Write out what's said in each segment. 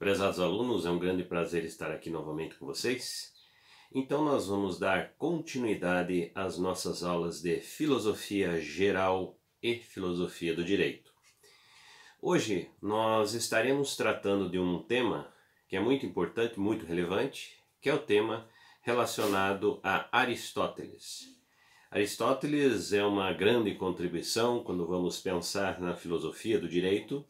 Prezados alunos, é um grande prazer estar aqui novamente com vocês. Então nós vamos dar continuidade às nossas aulas de Filosofia Geral e Filosofia do Direito. Hoje nós estaremos tratando de um tema que é muito importante, muito relevante, que é o tema relacionado a Aristóteles. Aristóteles é uma grande contribuição quando vamos pensar na filosofia do direito,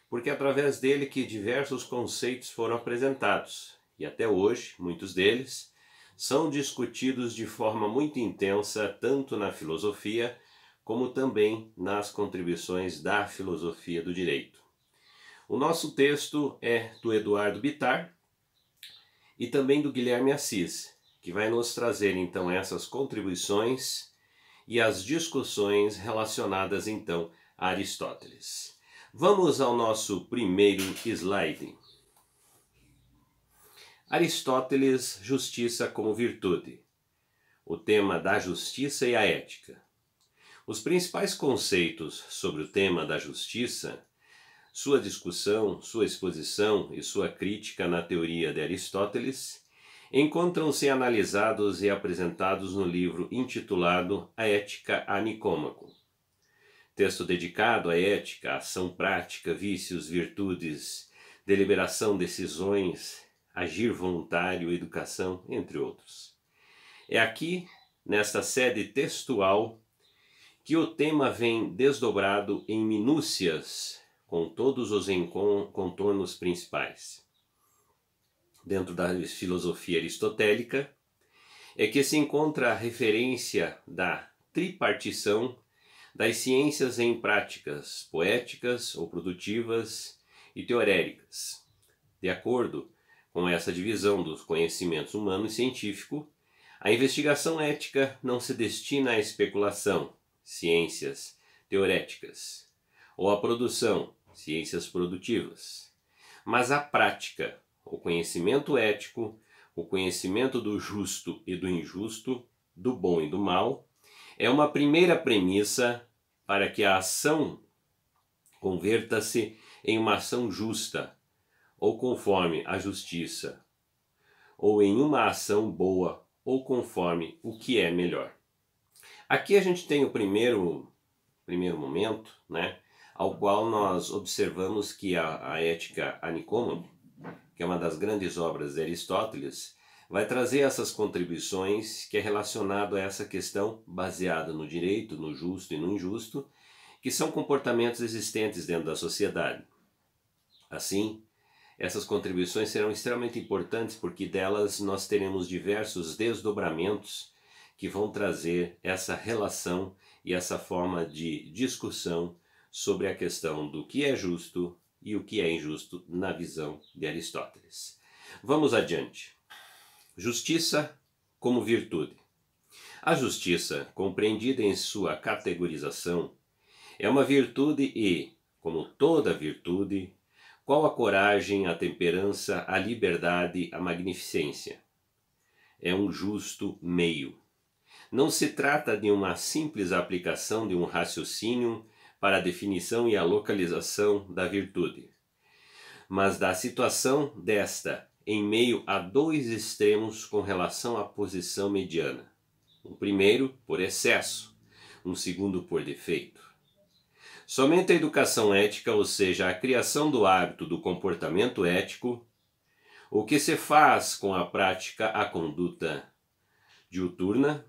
porque é através dele que diversos conceitos foram apresentados, e até hoje, muitos deles, são discutidos de forma muito intensa, tanto na filosofia, como também nas contribuições da filosofia do direito. O nosso texto é do Eduardo Bittar e também do Guilherme Assis, que vai nos trazer então essas contribuições e as discussões relacionadas então a Aristóteles. Vamos ao nosso primeiro slide. Aristóteles, justiça como virtude. O tema da justiça e a ética. Os principais conceitos sobre o tema da justiça, sua discussão, sua exposição e sua crítica na teoria de Aristóteles encontram-se analisados e apresentados no livro intitulado A Ética a Nicômaco. Texto dedicado à ética, ação prática, vícios, virtudes, deliberação, decisões, agir voluntário, educação, entre outros. É aqui, nesta sede textual, que o tema vem desdobrado em minúcias, com todos os contornos principais. Dentro da filosofia aristotélica, é que se encontra a referência da tripartição das ciências em práticas poéticas ou produtivas e teóricas. De acordo com essa divisão dos conhecimentos humano e científico, a investigação ética não se destina à especulação, ciências teoréticas, ou à produção, ciências produtivas, mas à prática, o conhecimento ético, o conhecimento do justo e do injusto, do bom e do mal, é uma primeira premissa para que a ação converta-se em uma ação justa, ou conforme a justiça, ou em uma ação boa, ou conforme o que é melhor. Aqui a gente tem o primeiro momento, ao qual nós observamos que a Ética a Nicômaco, que é uma das grandes obras de Aristóteles, vai trazer essas contribuições que é relacionado a essa questão baseada no direito, no justo e no injusto, que são comportamentos existentes dentro da sociedade. Assim, essas contribuições serão extremamente importantes porque delas nós teremos diversos desdobramentos que vão trazer essa relação e essa forma de discussão sobre a questão do que é justo e o que é injusto na visão de Aristóteles. Vamos adiante. Justiça como virtude. A justiça, compreendida em sua categorização, é uma virtude e, como toda virtude, qual a coragem, a temperança, a liberdade, a magnificência. É um justo meio. Não se trata de uma simples aplicação de um raciocínio para a definição e a localização da virtude, mas da situação desta em meio a dois extremos com relação à posição mediana. Um primeiro por excesso, um segundo por defeito. Somente a educação ética, ou seja, a criação do hábito do comportamento ético, o que se faz com a prática, a conduta diuturna,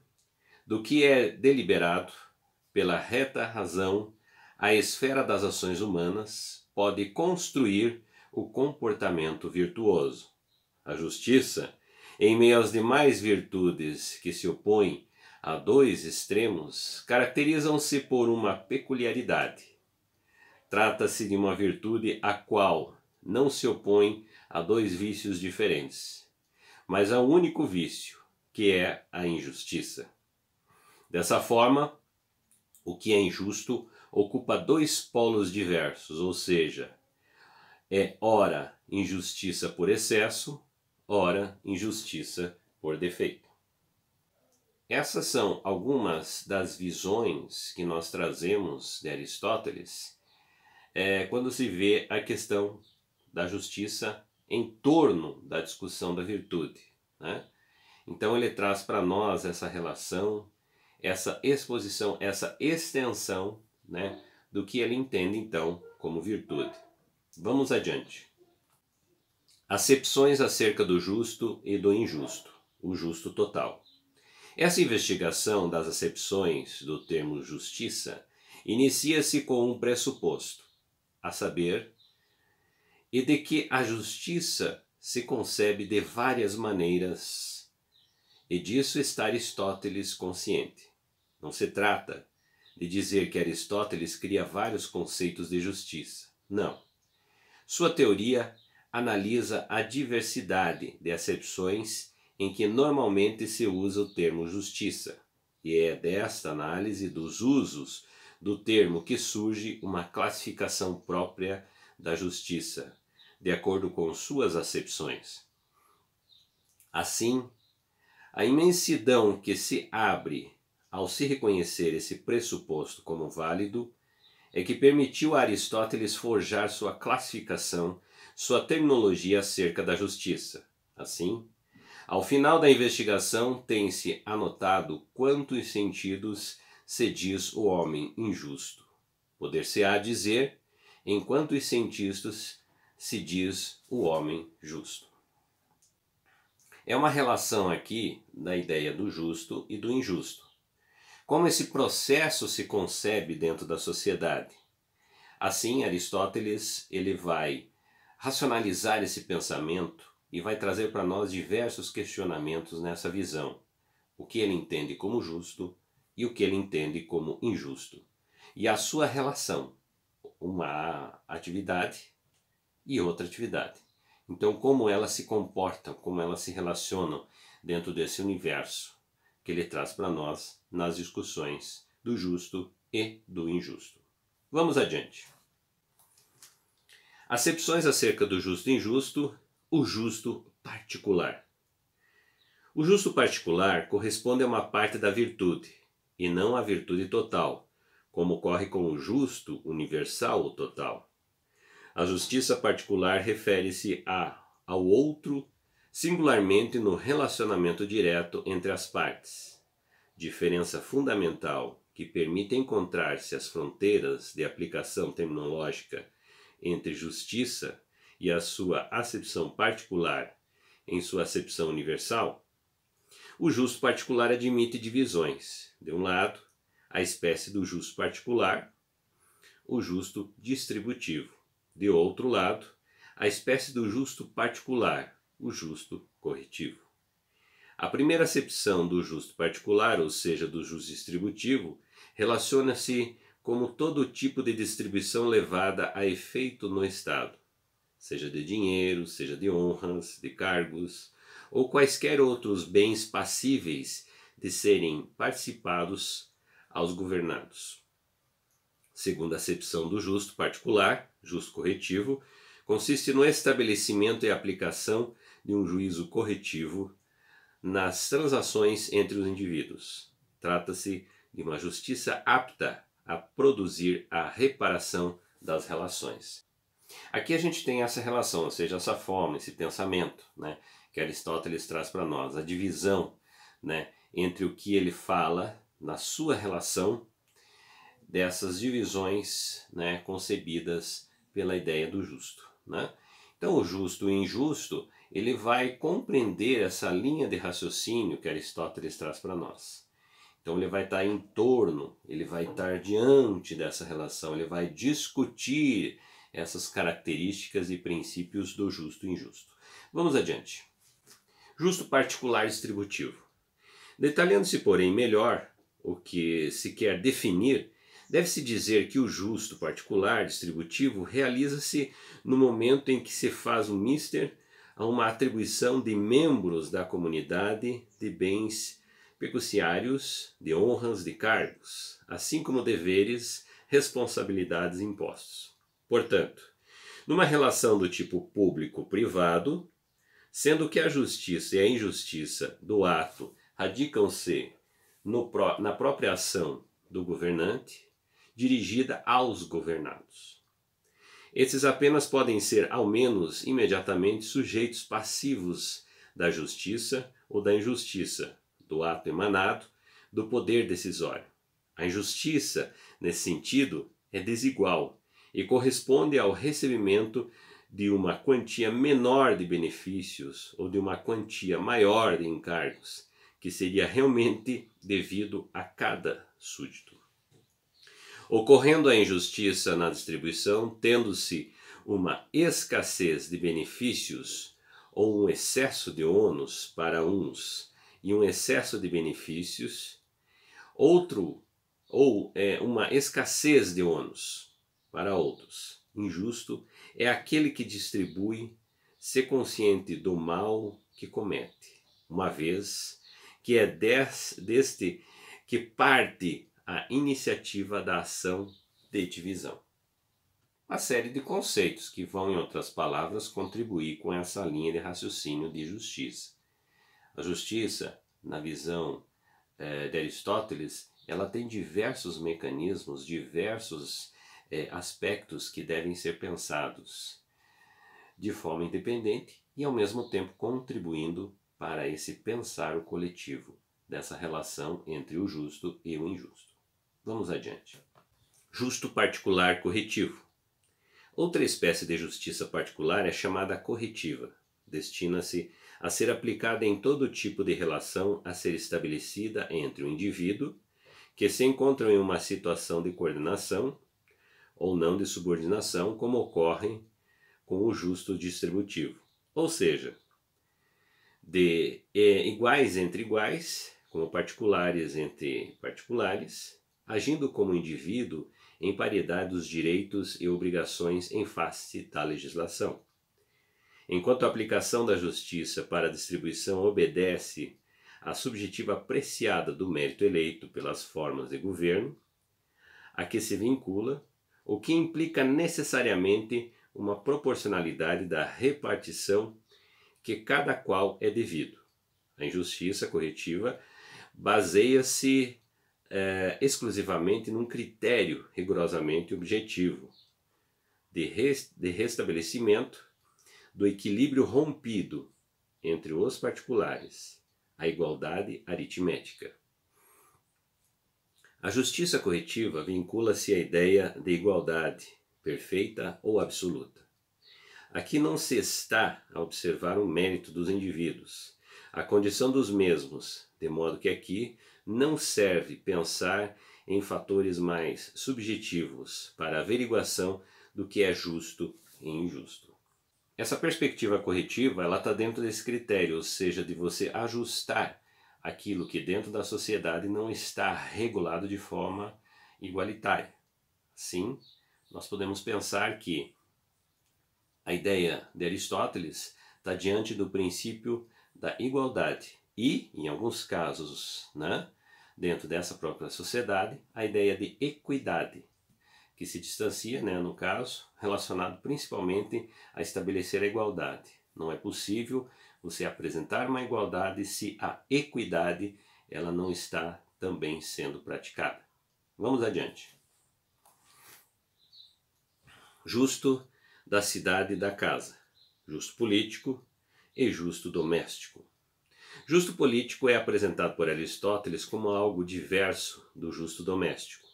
do que é deliberado pela reta razão, a esfera das ações humanas, pode construir o comportamento virtuoso. A justiça, em meio às demais virtudes que se opõem a dois extremos, caracterizam-se por uma peculiaridade. Trata-se de uma virtude a qual não se opõe a dois vícios diferentes, mas a um único vício, que é a injustiça. Dessa forma, o que é injusto ocupa dois polos diversos, ou seja, é ora injustiça por excesso, ora injustiça por defeito. Essas são algumas das visões que nós trazemos de Aristóteles quando se vê a questão da justiça em torno da discussão da virtude, né? Então ele traz para nós essa relação, essa exposição, essa extensão, né, do que ele entende então como virtude. Vamos adiante. Acepções acerca do justo e do injusto, o justo total. Essa investigação das acepções do termo justiça inicia-se com um pressuposto, a saber, e de que a justiça se concebe de várias maneiras, e disso está Aristóteles consciente. Não se trata de dizer que Aristóteles cria vários conceitos de justiça. Não. Sua teoria analisa a diversidade de acepções em que normalmente se usa o termo justiça, e é desta análise dos usos do termo que surge uma classificação própria da justiça, de acordo com suas acepções. Assim, a imensidão que se abre ao se reconhecer esse pressuposto como válido é que permitiu a Aristóteles forjar sua classificação, sua terminologia acerca da justiça. Assim, ao final da investigação tem-se anotado quantos sentidos se diz o homem injusto. Poder-se-á dizer em quantos sentidos se diz o homem justo. É uma relação aqui da ideia do justo e do injusto. Como esse processo se concebe dentro da sociedade. Assim, Aristóteles ele vai racionalizar esse pensamento e vai trazer para nós diversos questionamentos nessa visão. O que ele entende como justo e o que ele entende como injusto. E a sua relação, uma atividade e outra atividade. Então, como elas se comportam, como elas se relacionam dentro desse universo que ele traz para nós nas discussões do justo e do injusto. Vamos adiante. Acepções acerca do justo e injusto, o justo particular. O justo particular corresponde a uma parte da virtude, e não à virtude total, como ocorre com o justo universal ou total. A justiça particular refere-se ao outro singularmente no relacionamento direto entre as partes, diferença fundamental que permite encontrar-se as fronteiras de aplicação terminológica entre justiça e a sua acepção particular em sua acepção universal. O justo particular admite divisões. De um lado, a espécie do justo particular, o justo distributivo. De outro lado, a espécie do justo particular, o justo corretivo. A primeira acepção do justo particular, ou seja, do justo distributivo, relaciona-se como todo tipo de distribuição levada a efeito no Estado, seja de dinheiro, seja de honras, de cargos, ou quaisquer outros bens passíveis de serem participados aos governados. Segunda acepção do justo particular, justo corretivo, consiste no estabelecimento e aplicação de um juízo corretivo nas transações entre os indivíduos. Trata-se de uma justiça apta a produzir a reparação das relações. Aqui a gente tem essa relação, ou seja, essa forma, esse pensamento, né, que Aristóteles traz para nós, a divisão, né, entre o que ele fala na sua relação dessas divisões, né, concebidas pela ideia do justo, né? Então o justo e o injusto, ele vai compreender essa linha de raciocínio que Aristóteles traz para nós. Então ele vai estar em torno, ele vai estar diante dessa relação, ele vai discutir essas características e princípios do justo e injusto. Vamos adiante. Justo particular distributivo. Detalhando-se, porém, melhor o que se quer definir, deve-se dizer que o justo particular distributivo realiza-se no momento em que se faz um mister a uma atribuição de membros da comunidade de bens peculiares, de honras, de cargos, assim como deveres, responsabilidades e impostos. Portanto, numa relação do tipo público-privado, sendo que a justiça e a injustiça do ato radicam-se na própria ação do governante, dirigida aos governados. Esses apenas podem ser, ao menos imediatamente, sujeitos passivos da justiça ou da injustiça, do ato emanado do poder decisório. A injustiça, nesse sentido, é desigual e corresponde ao recebimento de uma quantia menor de benefícios ou de uma quantia maior de encargos, que seria realmente devido a cada súdito. Ocorrendo a injustiça na distribuição, tendo-se uma escassez de benefícios ou um excesso de ônus para uns e um excesso de benefícios, uma escassez de ônus para outros. Injusto é aquele que distribui, se consciente do mal que comete, uma vez que é deste que parte a iniciativa da ação de divisão. Uma série de conceitos que vão, em outras palavras, contribuir com essa linha de raciocínio de justiça. A justiça, na visão de Aristóteles, ela tem diversos mecanismos, diversos aspectos que devem ser pensados de forma independente e ao mesmo tempo contribuindo para esse pensar o coletivo dessa relação entre o justo e o injusto. Vamos adiante. Justo particular corretivo. Outra espécie de justiça particular é chamada corretiva. Destina-se a ser aplicada em todo tipo de relação a ser estabelecida entre o indivíduo que se encontram em uma situação de coordenação ou não de subordinação, como ocorre com o justo distributivo. Ou seja, de iguais entre iguais, como particulares entre particulares, agindo como indivíduo em paridade dos direitos e obrigações em face da legislação. Enquanto a aplicação da justiça para a distribuição obedece à subjetiva apreciada do mérito eleito pelas formas de governo, a que se vincula, o que implica necessariamente uma proporcionalidade da repartição que cada qual é devido. A injustiça corretiva baseia-se exclusivamente num critério rigorosamente objetivo de restabelecimento do equilíbrio rompido entre os particulares, a igualdade aritmética. A justiça corretiva vincula-se à ideia de igualdade perfeita ou absoluta. Aqui não se está a observar o mérito dos indivíduos, a condição dos mesmos, de modo que aqui não serve pensar em fatores mais subjetivos para a averiguação do que é justo e injusto. Essa perspectiva corretiva ela está dentro desse critério, ou seja, de você ajustar aquilo que dentro da sociedade não está regulado de forma igualitária. Sim, nós podemos pensar que a ideia de Aristóteles está diante do princípio da igualdade e, em alguns casos, dentro dessa própria sociedade, a ideia de equidade, que se distancia, no caso, relacionado principalmente a estabelecer a igualdade. Não é possível você apresentar uma igualdade se a equidade ela não está também sendo praticada. Vamos adiante. Justo da cidade e da casa, justo político e justo doméstico. Justo político é apresentado por Aristóteles como algo diverso do justo doméstico.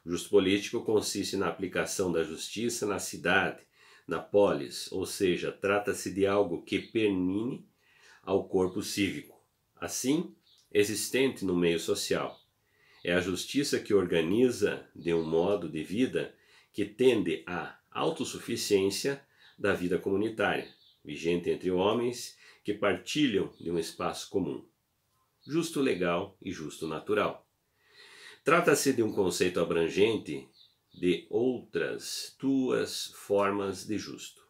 O justo político consiste na aplicação da justiça na cidade, na polis, ou seja, trata-se de algo que permine ao corpo cívico, assim existente no meio social. É a justiça que organiza de um modo de vida que tende à autossuficiência da vida comunitária, vigente entre homens que partilham de um espaço comum. Justo legal e justo natural. Trata-se de um conceito abrangente de outras duas formas de justo,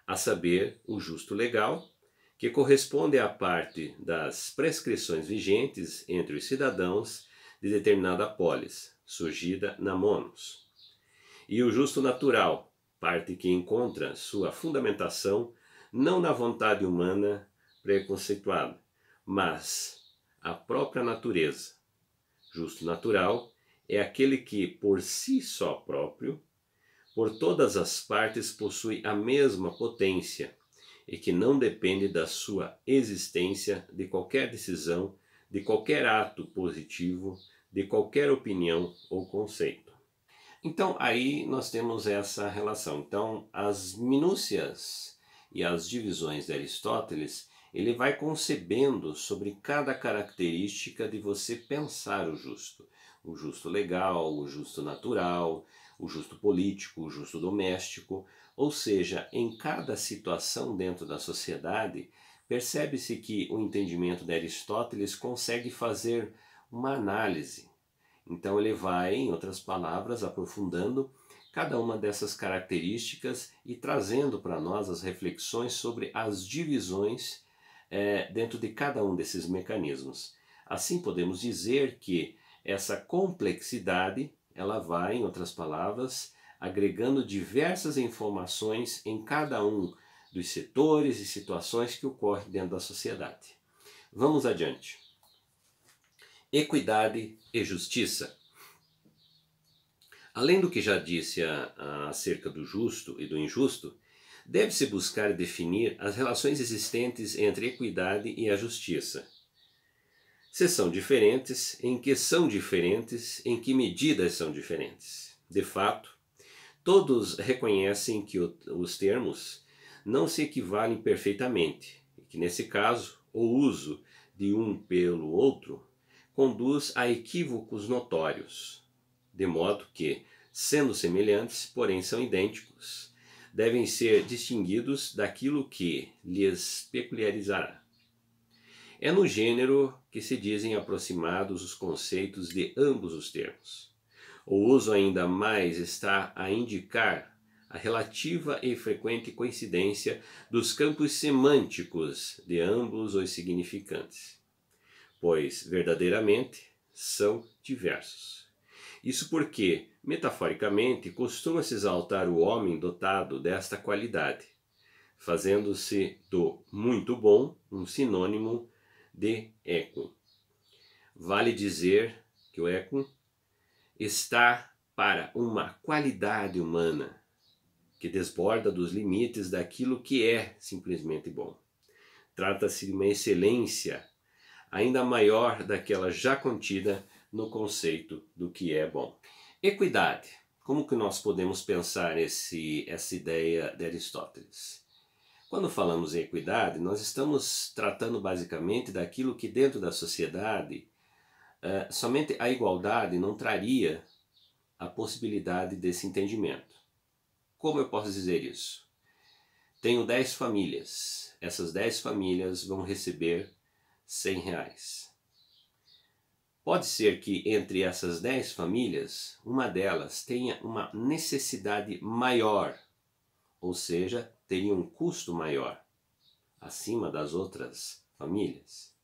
a saber, o justo legal, que corresponde à parte das prescrições vigentes entre os cidadãos de determinada polis, surgida na monos, e o justo natural, parte que encontra sua fundamentação não na vontade humana preconceituada, mas a própria natureza. Justo natural é aquele que, por si só próprio, por todas as partes possui a mesma potência e que não depende da sua existência, de qualquer decisão, de qualquer ato positivo, de qualquer opinião ou conceito. Então aí nós temos essa relação. Então as minúcias e as divisões de Aristóteles, ele vai concebendo sobre cada característica de você pensar o justo legal, o justo natural, o justo político, o justo doméstico, ou seja, em cada situação dentro da sociedade, percebe-se que o entendimento de Aristóteles consegue fazer uma análise. Então ele vai, em outras palavras, aprofundando cada uma dessas características e trazendo para nós as reflexões sobre as divisões dentro de cada um desses mecanismos. Assim podemos dizer que essa complexidade, ela vai, em outras palavras, agregando diversas informações em cada um dos setores e situações que ocorrem dentro da sociedade. Vamos adiante. Equidade e justiça. Além do que já disse acerca do justo e do injusto, deve-se buscar definir as relações existentes entre a equidade e a justiça. Se são diferentes, em que são diferentes, em que medidas são diferentes. De fato, todos reconhecem que os termos não se equivalem perfeitamente, e que nesse caso o uso de um pelo outro conduz a equívocos notórios, de modo que, sendo semelhantes, porém são idênticos, devem ser distinguidos daquilo que lhes peculiarizará. É no gênero que se dizem aproximados os conceitos de ambos os termos. O uso ainda mais está a indicar a relativa e frequente coincidência dos campos semânticos de ambos os significantes, pois verdadeiramente são diversos. Isso porque, metaforicamente, costuma-se exaltar o homem dotado desta qualidade, fazendo-se do muito bom um sinônimo de équum. Vale dizer que o équum está para uma qualidade humana que desborda dos limites daquilo que é simplesmente bom. Trata-se de uma excelência ainda maior daquela já contida no conceito do que é bom. Equidade. Como que nós podemos pensar essa ideia de Aristóteles? Quando falamos em equidade, nós estamos tratando basicamente daquilo que dentro da sociedade somente a igualdade não traria a possibilidade desse entendimento. Como eu posso dizer isso? Tenho 10 famílias. Essas 10 famílias vão receber R$100. Pode ser que entre essas 10 famílias, uma delas tenha uma necessidade maior, ou seja, teria um custo maior, acima das outras famílias.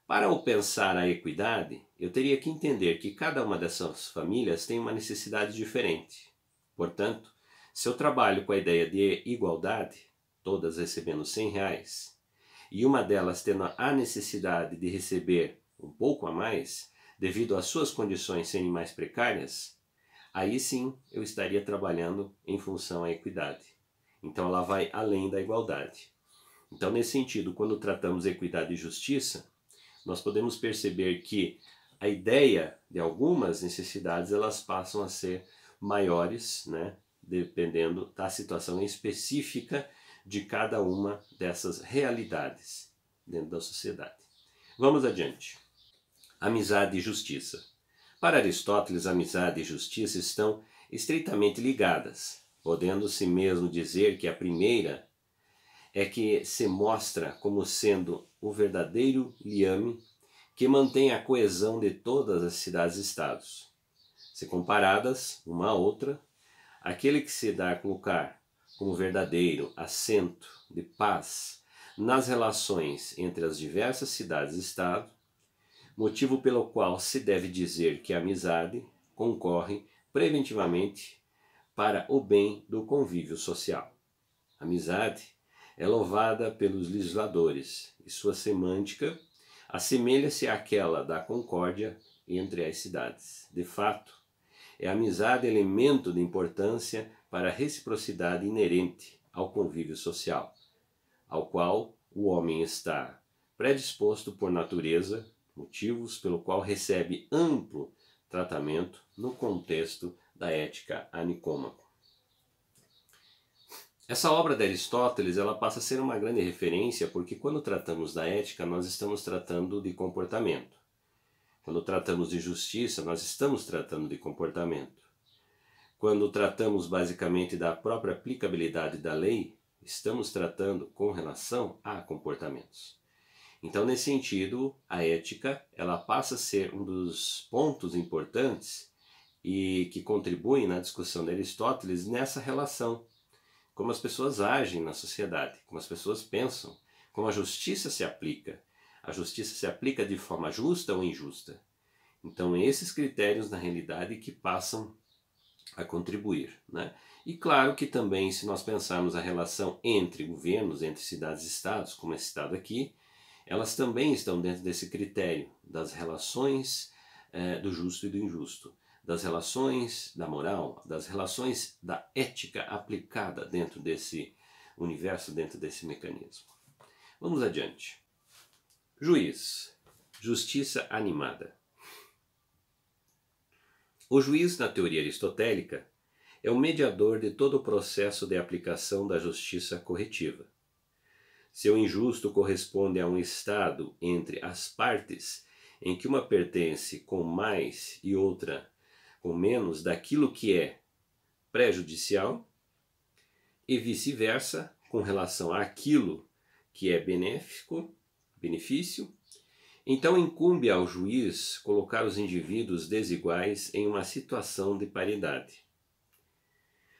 Para eu pensar a equidade, eu teria que entender que cada uma dessas famílias tem uma necessidade diferente. Portanto, se eu trabalho com a ideia de igualdade, todas recebendo R$100, e uma delas tendo a necessidade de receber um pouco a mais, devido às suas condições serem mais precárias, aí sim eu estaria trabalhando em função à equidade. Então ela vai além da igualdade. Então, nesse sentido, quando tratamos equidade e justiça, nós podemos perceber que a ideia de algumas necessidades elas passam a ser maiores, né, dependendo da situação específica de cada uma dessas realidades dentro da sociedade. Vamos adiante. Amizade e justiça. Para Aristóteles, amizade e justiça estão estreitamente ligadas, podendo-se mesmo dizer que a primeira é que se mostra como sendo o verdadeiro liame que mantém a coesão de todas as cidades-estados. Se comparadas uma à outra, aquele que se dá a colocar como verdadeiro assento de paz nas relações entre as diversas cidades-estado, motivo pelo qual se deve dizer que a amizade concorre preventivamente para o bem do convívio social. A amizade é louvada pelos legisladores e sua semântica assemelha-se àquela da concórdia entre as cidades. De fato, é a amizade elemento de importância para a reciprocidade inerente ao convívio social, ao qual o homem está predisposto por natureza, motivos pelo qual recebe amplo tratamento no contexto da ética a Nicômaco. Essa obra de Aristóteles ela passa a ser uma grande referência porque quando tratamos da ética nós estamos tratando de comportamento. Quando tratamos de justiça nós estamos tratando de comportamento. Quando tratamos basicamente da própria aplicabilidade da lei, estamos tratando com relação a comportamentos. Então, nesse sentido, a ética ela passa a ser um dos pontos importantes e que contribuem na discussão de Aristóteles nessa relação. Como as pessoas agem na sociedade, como as pessoas pensam, como a justiça se aplica. A justiça se aplica de forma justa ou injusta. Então, esses critérios, na realidade, que passam a contribuir, né? E claro que também, se nós pensarmos a relação entre governos, entre cidades e estados, como é citado aqui, elas também estão dentro desse critério das relações do justo e do injusto, das relações da moral, das relações da ética aplicada dentro desse universo, dentro desse mecanismo. Vamos adiante. Juiz, justiça animada. O juiz, na teoria aristotélica, é o mediador de todo o processo de aplicação da justiça corretiva. Seu injusto corresponde a um estado entre as partes em que uma pertence com mais e outra com menos daquilo que é prejudicial e vice-versa com relação àquilo que é benefício. Então incumbe ao juiz colocar os indivíduos desiguais em uma situação de paridade,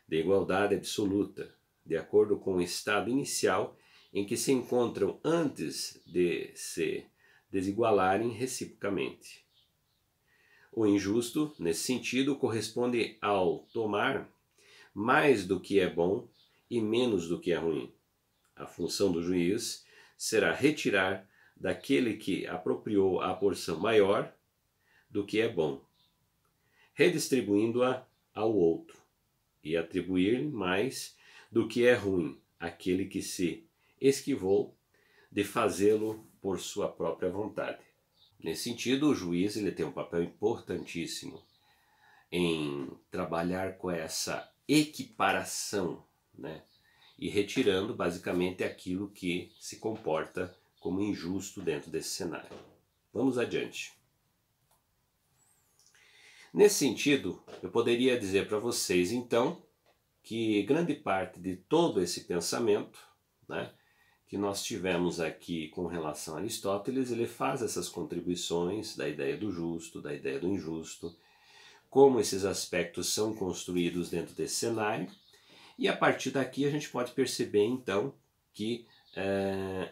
de igualdade absoluta, de acordo com o estado inicial em que se encontram antes de se desigualarem reciprocamente. O injusto, nesse sentido, corresponde ao tomar mais do que é bom e menos do que é ruim. A função do juiz será retirar daquele que apropriou a porção maior do que é bom, redistribuindo-a ao outro, e atribuir mais do que é ruim àquele que se esquivou de fazê-lo por sua própria vontade. Nesse sentido, o juiz ele tem um papel importantíssimo em trabalhar com essa equiparação, né? E retirando basicamente aquilo que se comporta como injusto dentro desse cenário. Vamos adiante. Nesse sentido, eu poderia dizer para vocês então que grande parte de todo esse pensamento, né, que nós tivemos aqui com relação a Aristóteles, ele faz essas contribuições da ideia do justo, da ideia do injusto, como esses aspectos são construídos dentro desse cenário, e a partir daqui a gente pode perceber então que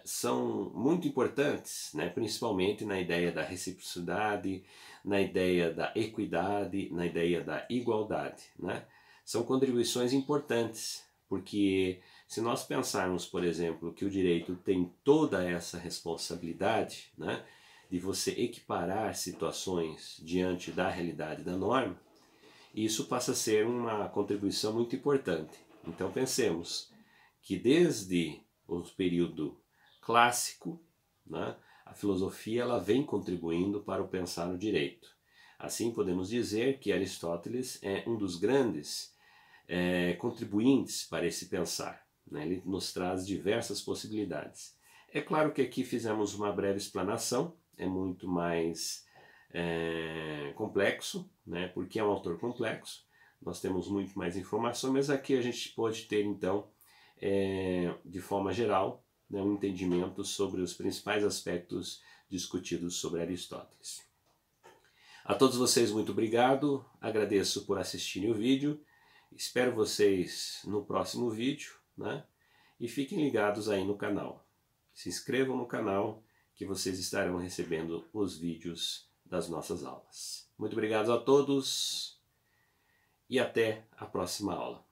são muito importantes, né, principalmente na ideia da reciprocidade, na ideia da equidade, na ideia da igualdade, né? São contribuições importantes, porque se nós pensarmos, por exemplo, que o direito tem toda essa responsabilidade, né, de você equiparar situações diante da realidade da norma, isso passa a ser uma contribuição muito importante. Então pensemos que desde o período clássico, né, a filosofia ela vem contribuindo para o pensar no direito. Assim podemos dizer que Aristóteles é um dos grandes contribuintes para esse pensar, né? Ele nos traz diversas possibilidades. É claro que aqui fizemos uma breve explanação, é muito mais complexo, né? Porque é um autor complexo, nós temos muito mais informação, mas aqui a gente pode ter então, de forma geral, né, um entendimento sobre os principais aspectos discutidos sobre Aristóteles. A todos vocês muito obrigado, agradeço por assistirem o vídeo, espero vocês no próximo vídeo, né? E fiquem ligados aí no canal. Se inscrevam no canal que vocês estarão recebendo os vídeos das nossas aulas. Muito obrigado a todos e até a próxima aula.